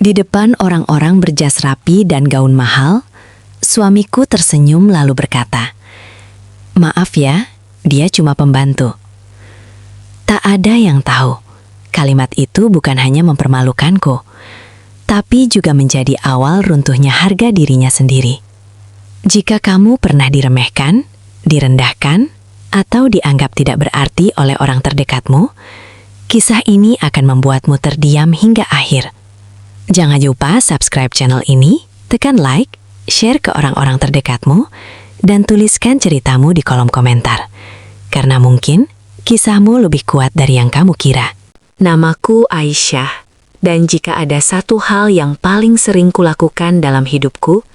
Di depan orang-orang berjas rapi dan gaun mahal, suamiku tersenyum lalu berkata, "Maaf ya, dia cuma pembantu." Tak ada yang tahu, kalimat itu bukan hanya mempermalukanku, tapi juga menjadi awal runtuhnya harga dirinya sendiri. Jika kamu pernah diremehkan, direndahkan, atau dianggap tidak berarti oleh orang terdekatmu, kisah ini akan membuatmu terdiam hingga akhir. Jangan lupa subscribe channel ini, tekan like, share ke orang-orang terdekatmu, dan tuliskan ceritamu di kolom komentar. Karena mungkin kisahmu lebih kuat dari yang kamu kira. Namaku Aisyah, dan jika ada satu hal yang paling sering kulakukan dalam hidupku,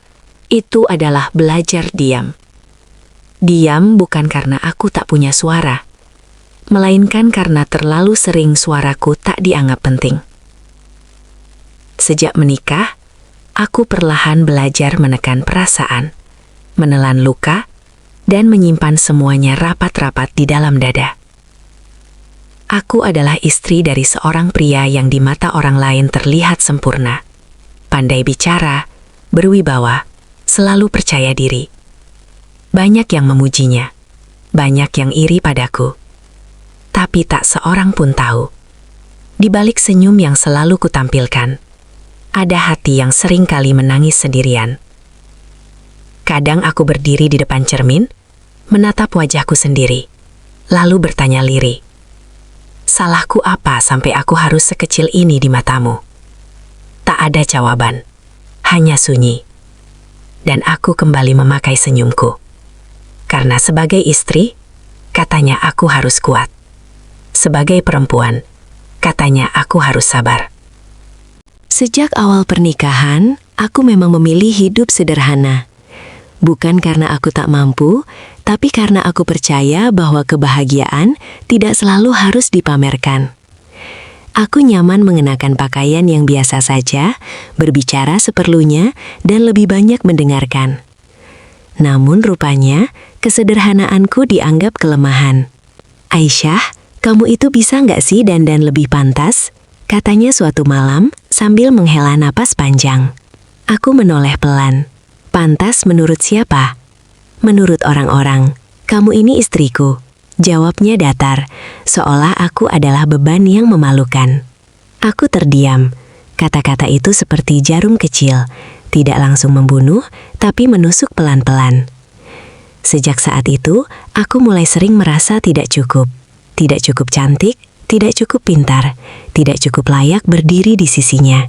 itu adalah belajar diam. Diam bukan karena aku tak punya suara, melainkan karena terlalu sering suaraku tak dianggap penting. Sejak menikah, aku perlahan belajar menekan perasaan, menelan luka, dan menyimpan semuanya rapat-rapat di dalam dada. Aku adalah istri dari seorang pria yang di mata orang lain terlihat sempurna, pandai bicara, berwibawa, selalu percaya diri. Banyak yang memujinya, banyak yang iri padaku. Tapi tak seorang pun tahu, di balik senyum yang selalu kutampilkan, ada hati yang sering kali menangis sendirian. Kadang aku berdiri di depan cermin, menatap wajahku sendiri, lalu bertanya lirih, "Salahku apa sampai aku harus sekecil ini di matamu?" Tak ada jawaban, hanya sunyi. Dan aku kembali memakai senyumku. Karena sebagai istri, katanya aku harus kuat. Sebagai perempuan, katanya aku harus sabar. Sejak awal pernikahan, aku memang memilih hidup sederhana. Bukan karena aku tak mampu, tapi karena aku percaya bahwa kebahagiaan tidak selalu harus dipamerkan. Aku nyaman mengenakan pakaian yang biasa saja, berbicara seperlunya, dan lebih banyak mendengarkan. Namun rupanya, kesederhanaanku dianggap kelemahan. "Aisyah, kamu itu bisa nggak sih dandan lebih pantas?" Katanya suatu malam sambil menghela napas panjang. Aku menoleh pelan. "Pantas menurut siapa?" "Menurut orang-orang. Kamu ini istriku." Jawabnya datar, seolah aku adalah beban yang memalukan. Aku terdiam. Kata-kata itu seperti jarum kecil, tidak langsung membunuh, tapi menusuk pelan-pelan. Sejak saat itu, aku mulai sering merasa tidak cukup. Tidak cukup cantik, tidak cukup pintar, tidak cukup layak berdiri di sisinya.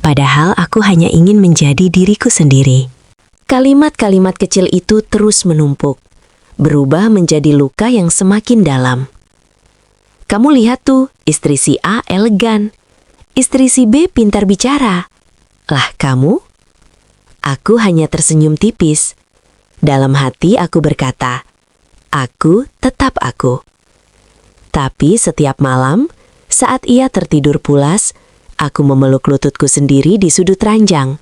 Padahal aku hanya ingin menjadi diriku sendiri. Kalimat-kalimat kecil itu terus menumpuk, berubah menjadi luka yang semakin dalam. "Kamu lihat tuh, istri si A elegan, istri si B pintar bicara. Lah kamu?" Aku hanya tersenyum tipis. Dalam hati aku berkata, "Aku tetap aku." Tapi setiap malam, saat ia tertidur pulas, aku memeluk lututku sendiri di sudut ranjang,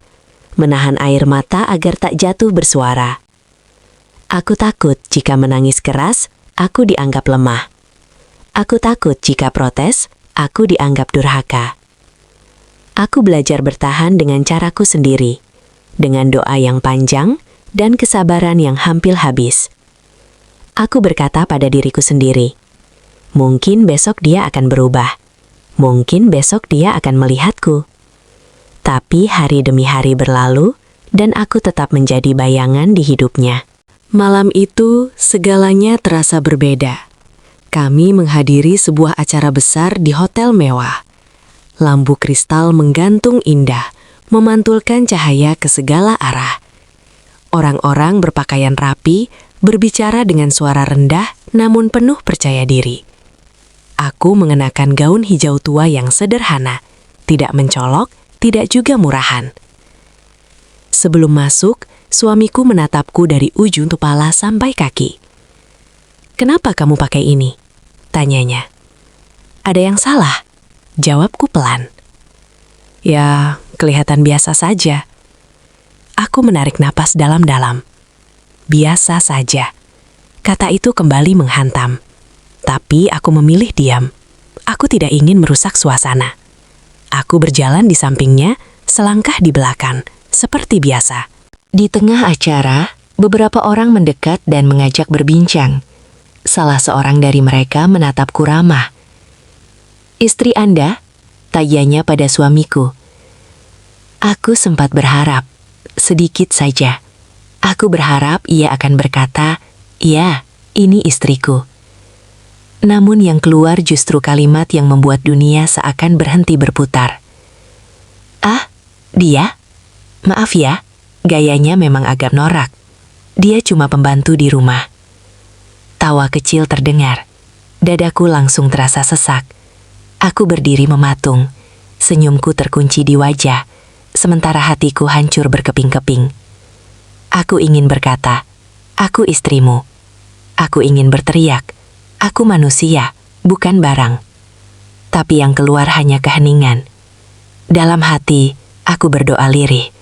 menahan air mata agar tak jatuh bersuara. Aku takut jika menangis keras, aku dianggap lemah. Aku takut jika protes, aku dianggap durhaka. Aku belajar bertahan dengan caraku sendiri, dengan doa yang panjang dan kesabaran yang hampir habis. Aku berkata pada diriku sendiri, mungkin besok dia akan berubah. Mungkin besok dia akan melihatku. Tapi hari demi hari berlalu, dan aku tetap menjadi bayangan di hidupnya. Malam itu, segalanya terasa berbeda. Kami menghadiri sebuah acara besar di hotel mewah. Lampu kristal menggantung indah, memantulkan cahaya ke segala arah. Orang-orang berpakaian rapi, berbicara dengan suara rendah, namun penuh percaya diri. Aku mengenakan gaun hijau tua yang sederhana, tidak mencolok, tidak juga murahan. Sebelum masuk, suamiku menatapku dari ujung kepala sampai kaki. "Kenapa kamu pakai ini?" tanyanya. "Ada yang salah?" jawabku pelan. "Ya, kelihatan biasa saja." Aku menarik napas dalam-dalam. Biasa saja. Kata itu kembali menghantam. Tapi aku memilih diam. Aku tidak ingin merusak suasana. Aku berjalan di sampingnya, selangkah di belakang, seperti biasa. Di tengah acara, beberapa orang mendekat dan mengajak berbincang. Salah seorang dari mereka menatapku ramah. "Istri Anda?" tanyanya pada suamiku. Aku sempat berharap, sedikit saja. Aku berharap ia akan berkata, "Ya, ini istriku." Namun yang keluar justru kalimat yang membuat dunia seakan berhenti berputar. "Ah, dia? Maaf ya, gayanya memang agak norak. Dia cuma pembantu di rumah." Tawa kecil terdengar. Dadaku langsung terasa sesak. Aku berdiri mematung. Senyumku terkunci di wajah, sementara hatiku hancur berkeping-keping. Aku ingin berkata, "Aku istrimu." Aku ingin berteriak, "Aku manusia, bukan barang." Tapi yang keluar hanya keheningan. Dalam hati, aku berdoa lirih.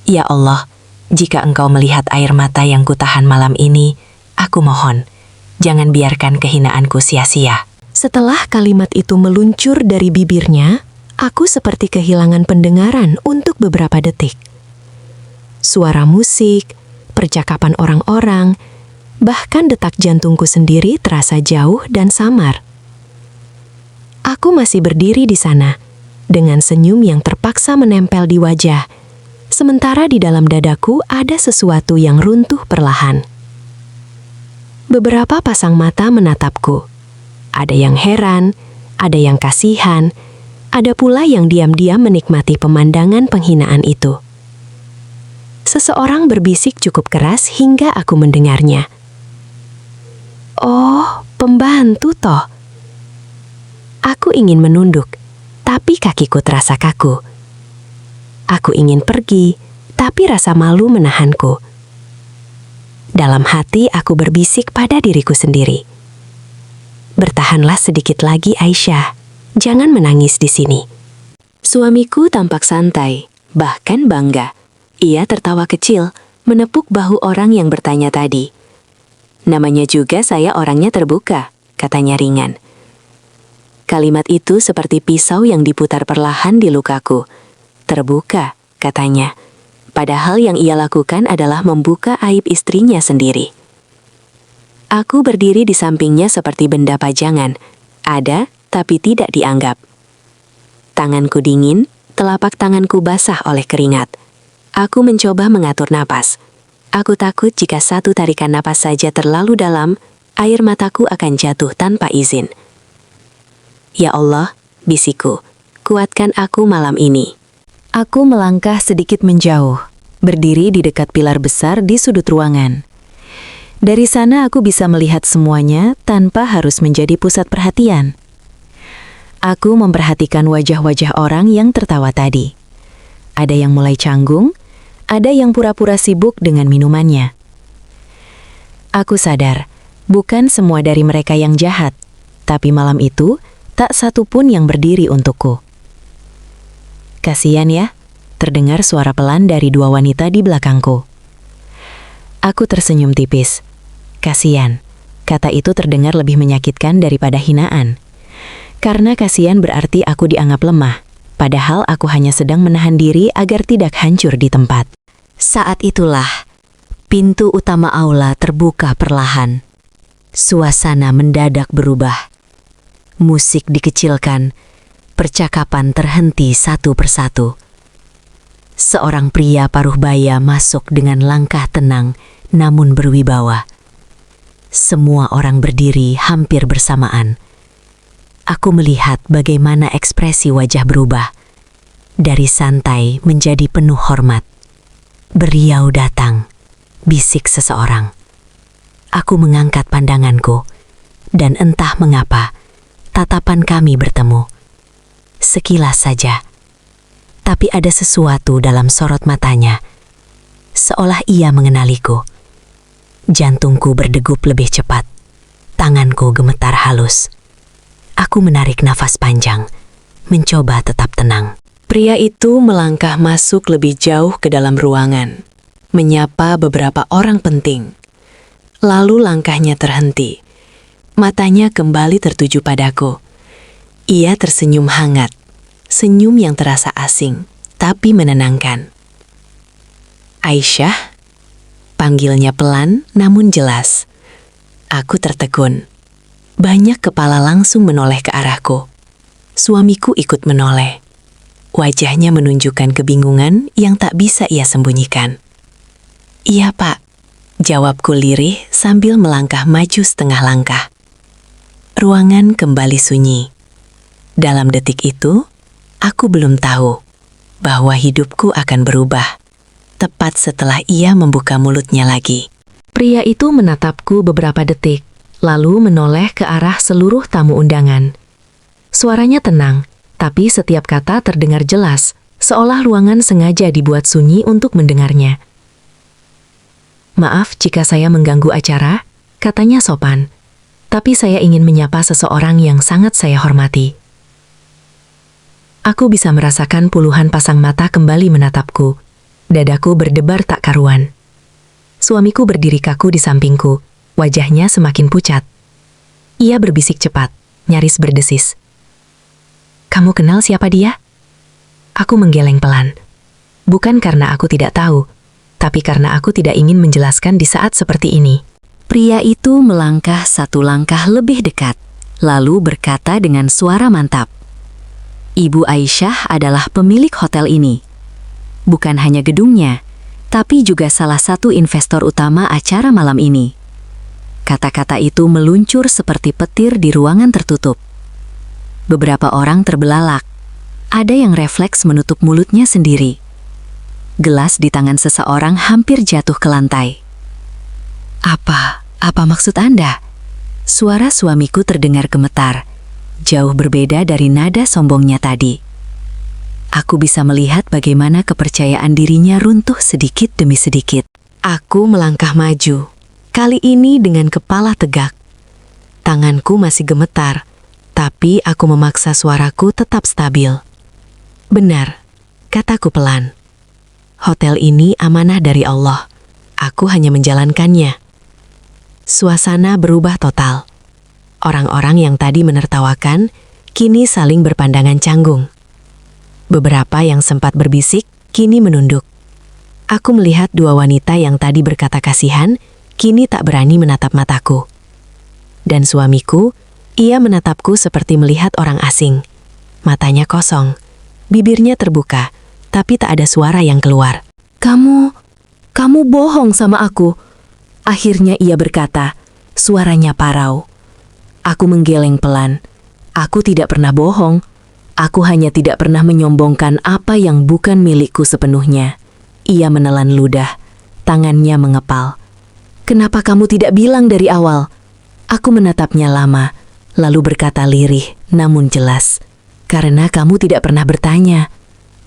"Ya Allah, jika Engkau melihat air mata yang kutahan malam ini, aku mohon, jangan biarkan kehinaanku sia-sia." Setelah kalimat itu meluncur dari bibirnya, aku seperti kehilangan pendengaran untuk beberapa detik. Suara musik, percakapan orang-orang, bahkan detak jantungku sendiri terasa jauh dan samar. Aku masih berdiri di sana, dengan senyum yang terpaksa menempel di wajah, sementara di dalam dadaku ada sesuatu yang runtuh perlahan. Beberapa pasang mata menatapku. Ada yang heran, ada yang kasihan, ada pula yang diam-diam menikmati pemandangan penghinaan itu. Seseorang berbisik cukup keras hingga aku mendengarnya. "Oh, pembantu toh." Aku ingin menunduk, tapi kakiku terasa kaku. Aku ingin pergi, tapi rasa malu menahanku. Dalam hati aku berbisik pada diriku sendiri. "Bertahanlah sedikit lagi, Aisyah. Jangan menangis di sini." Suamiku tampak santai, bahkan bangga. Ia tertawa kecil, menepuk bahu orang yang bertanya tadi. "Namanya juga saya orangnya terbuka," katanya ringan. Kalimat itu seperti pisau yang diputar perlahan di lukaku. "Terbuka," katanya. Padahal yang ia lakukan adalah membuka aib istrinya sendiri. Aku berdiri di sampingnya seperti benda pajangan. Ada, tapi tidak dianggap. Tanganku dingin, telapak tanganku basah oleh keringat. Aku mencoba mengatur napas. Aku takut jika satu tarikan napas saja terlalu dalam, air mataku akan jatuh tanpa izin. "Ya Allah," bisikku, "kuatkan aku malam ini." Aku melangkah sedikit menjauh, berdiri di dekat pilar besar di sudut ruangan. Dari sana aku bisa melihat semuanya tanpa harus menjadi pusat perhatian. Aku memperhatikan wajah-wajah orang yang tertawa tadi. Ada yang mulai canggung, ada yang pura-pura sibuk dengan minumannya. Aku sadar, bukan semua dari mereka yang jahat, tapi malam itu tak satu pun yang berdiri untukku. "Kasian ya," terdengar suara pelan dari dua wanita di belakangku. Aku tersenyum tipis. "Kasian," kata itu terdengar lebih menyakitkan daripada hinaan. Karena kasian berarti aku dianggap lemah, padahal aku hanya sedang menahan diri agar tidak hancur di tempat. Saat itulah, pintu utama aula terbuka perlahan. Suasana mendadak berubah. Musik dikecilkan, percakapan terhenti satu persatu. Seorang pria paruh baya masuk dengan langkah tenang namun berwibawa. Semua orang berdiri hampir bersamaan. Aku melihat bagaimana ekspresi wajah berubah. Dari santai menjadi penuh hormat. "Beliau datang," bisik seseorang. Aku mengangkat pandanganku, dan entah mengapa, tatapan kami bertemu. Sekilas saja, tapi ada sesuatu dalam sorot matanya, seolah ia mengenaliku. Jantungku berdegup lebih cepat, tanganku gemetar halus. Aku menarik nafas panjang, mencoba tetap tenang. Pria itu melangkah masuk lebih jauh ke dalam ruangan, menyapa beberapa orang penting. Lalu langkahnya terhenti. Matanya kembali tertuju padaku. Ia tersenyum hangat. senyum yang terasa asing, tapi menenangkan. Aisyah, panggilnya pelan namun jelas. Aku tertegun. Banyak kepala langsung menoleh ke arahku. Suamiku ikut menoleh. Wajahnya menunjukkan kebingungan yang tak bisa ia sembunyikan. Iya, Pak. Jawabku lirih sambil melangkah maju setengah langkah. Ruangan kembali sunyi. Dalam detik itu, aku belum tahu bahwa hidupku akan berubah. Tepat setelah ia membuka mulutnya lagi. Pria itu menatapku beberapa detik, lalu menoleh ke arah seluruh tamu undangan. Suaranya tenang, tapi setiap kata terdengar jelas, seolah ruangan sengaja dibuat sunyi untuk mendengarnya. Maaf jika saya mengganggu acara, katanya sopan. Tapi saya ingin menyapa seseorang yang sangat saya hormati. Aku bisa merasakan puluhan pasang mata kembali menatapku. Dadaku berdebar tak karuan. Suamiku berdiri kaku di sampingku, wajahnya semakin pucat. Ia berbisik cepat, nyaris berdesis. "Kamu kenal siapa dia?" Aku menggeleng pelan. Bukan karena aku tidak tahu, tapi karena aku tidak ingin menjelaskan di saat seperti ini. Pria itu melangkah satu langkah lebih dekat, lalu berkata dengan suara mantap. Ibu Aisyah adalah pemilik hotel ini. Bukan hanya gedungnya, tapi juga salah satu investor utama acara malam ini. Kata-kata itu meluncur seperti petir di ruangan tertutup. Beberapa orang terbelalak. Ada yang refleks menutup mulutnya sendiri. Gelas di tangan seseorang hampir jatuh ke lantai. Apa maksud Anda?" Suara suamiku terdengar gemetar, jauh berbeda dari nada sombongnya tadi. Aku bisa melihat bagaimana kepercayaan dirinya runtuh sedikit demi sedikit. Aku melangkah maju, kali ini dengan kepala tegak. Tanganku masih gemetar, tapi aku memaksa suaraku tetap stabil. "Benar," kataku pelan. "Hotel ini amanah dari Allah. Aku hanya menjalankannya." Suasana berubah total. Orang-orang yang tadi menertawakan, kini saling berpandangan canggung. Beberapa yang sempat berbisik, kini menunduk. Aku melihat dua wanita yang tadi berkata kasihan, kini tak berani menatap mataku. Dan suamiku, ia menatapku seperti melihat orang asing. Matanya kosong, bibirnya terbuka, tapi tak ada suara yang keluar. Kamu bohong sama aku." Akhirnya ia berkata, suaranya parau. Aku menggeleng pelan. Aku tidak pernah bohong. Aku hanya tidak pernah menyombongkan apa yang bukan milikku sepenuhnya. Ia menelan ludah, tangannya mengepal. "Kenapa kamu tidak bilang dari awal?" Aku menatapnya lama, lalu berkata lirih, namun jelas. "Karena kamu tidak pernah bertanya.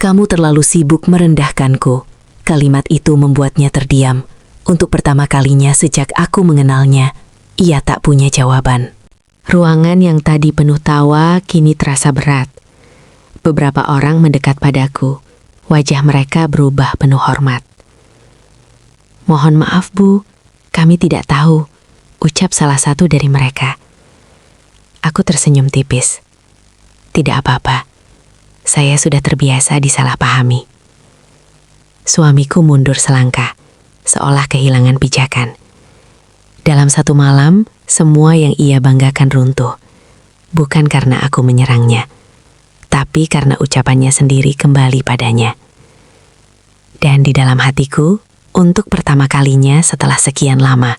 Kamu terlalu sibuk merendahkanku." Kalimat itu membuatnya terdiam. Untuk pertama kalinya sejak aku mengenalnya, ia tak punya jawaban. Ruangan yang tadi penuh tawa kini terasa berat. Beberapa orang mendekat padaku. Wajah mereka berubah penuh hormat. "Mohon maaf, Bu. Kami tidak tahu," ucap salah satu dari mereka. Aku tersenyum tipis. "Tidak apa-apa. Saya sudah terbiasa disalahpahami." Suamiku mundur selangkah, seolah kehilangan pijakan. Dalam satu malam, semua yang ia banggakan runtuh. Bukan karena aku menyerangnya, tapi karena ucapannya sendiri kembali padanya. Dan di dalam hatiku, untuk pertama kalinya setelah sekian lama,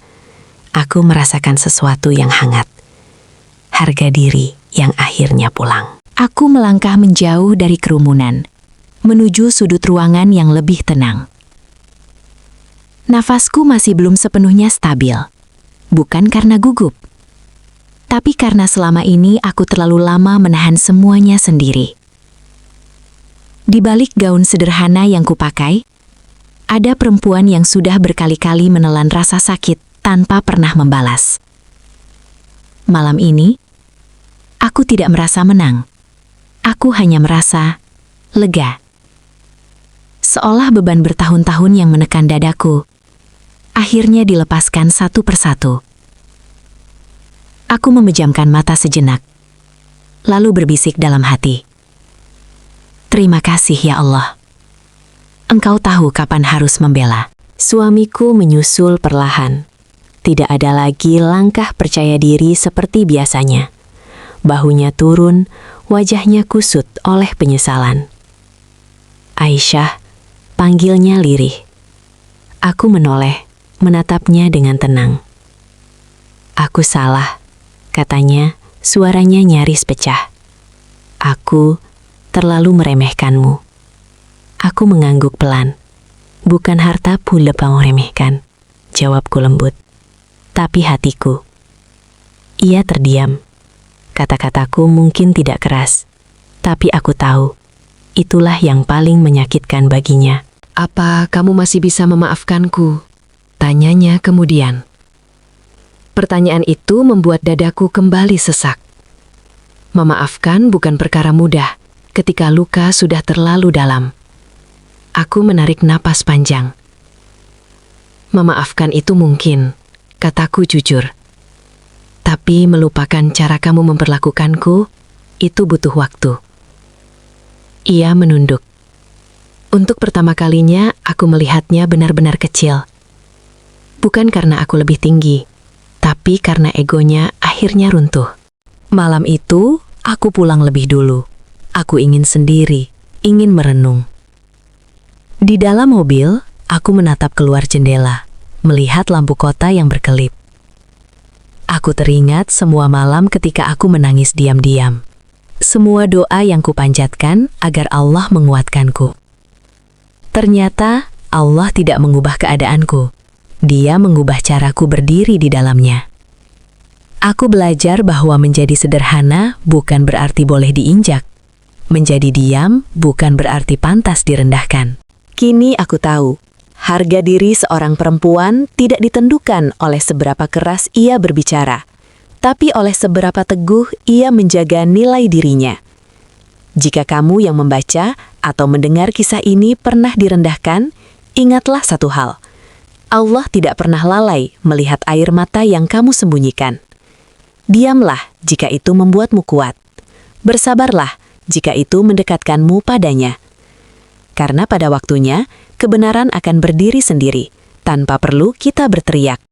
aku merasakan sesuatu yang hangat. Harga diri yang akhirnya pulang. Aku melangkah menjauh dari kerumunan, menuju sudut ruangan yang lebih tenang. Nafasku masih belum sepenuhnya stabil. Bukan karena gugup, tapi karena selama ini aku terlalu lama menahan semuanya sendiri. Di balik gaun sederhana yang kupakai, ada perempuan yang sudah berkali-kali menelan rasa sakit tanpa pernah membalas. Malam ini, aku tidak merasa menang. Aku hanya merasa lega. Seolah beban bertahun-tahun yang menekan dadaku, akhirnya dilepaskan satu persatu. Aku memejamkan mata sejenak, lalu berbisik dalam hati. Terima kasih ya Allah. Engkau tahu kapan harus membela. Suamiku menyusul perlahan. Tidak ada lagi langkah percaya diri seperti biasanya. Bahunya turun, wajahnya kusut oleh penyesalan. Aisyah, panggilnya lirih. Aku menoleh, menatapnya dengan tenang. Aku salah, katanya, suaranya nyaris pecah. Aku terlalu meremehkanmu. Aku mengangguk pelan. Bukan harta pula meremehkan, jawabku lembut. Tapi hatiku. Ia terdiam. Kata-kataku mungkin tidak keras, tapi aku tahu, itulah yang paling menyakitkan baginya. Apa kamu masih bisa memaafkanku? Tanyanya kemudian. Pertanyaan itu membuat dadaku kembali sesak. Memaafkan bukan perkara mudah ketika luka sudah terlalu dalam. Aku menarik napas panjang. Memaafkan itu mungkin, kataku jujur. Tapi melupakan cara kamu memperlakukanku, itu butuh waktu. Ia menunduk. Untuk pertama kalinya, aku melihatnya benar-benar kecil. Bukan karena aku lebih tinggi, tapi karena egonya akhirnya runtuh. Malam itu, aku pulang lebih dulu. Aku ingin sendiri, ingin merenung. Di dalam mobil, aku menatap keluar jendela, melihat lampu kota yang berkelip. Aku teringat semua malam ketika aku menangis diam-diam. Semua doa yang kupanjatkan agar Allah menguatkanku. Ternyata Allah tidak mengubah keadaanku. Dia mengubah caraku berdiri di dalamnya. Aku belajar bahwa menjadi sederhana bukan berarti boleh diinjak. Menjadi diam bukan berarti pantas direndahkan. Kini aku tahu, harga diri seorang perempuan tidak ditentukan oleh seberapa keras ia berbicara, tapi oleh seberapa teguh ia menjaga nilai dirinya. Jika kamu yang membaca atau mendengar kisah ini pernah direndahkan, ingatlah satu hal. Allah tidak pernah lalai melihat air mata yang kamu sembunyikan. Diamlah jika itu membuatmu kuat. Bersabarlah jika itu mendekatkanmu padanya. Karena pada waktunya, kebenaran akan berdiri sendiri, tanpa perlu kita berteriak.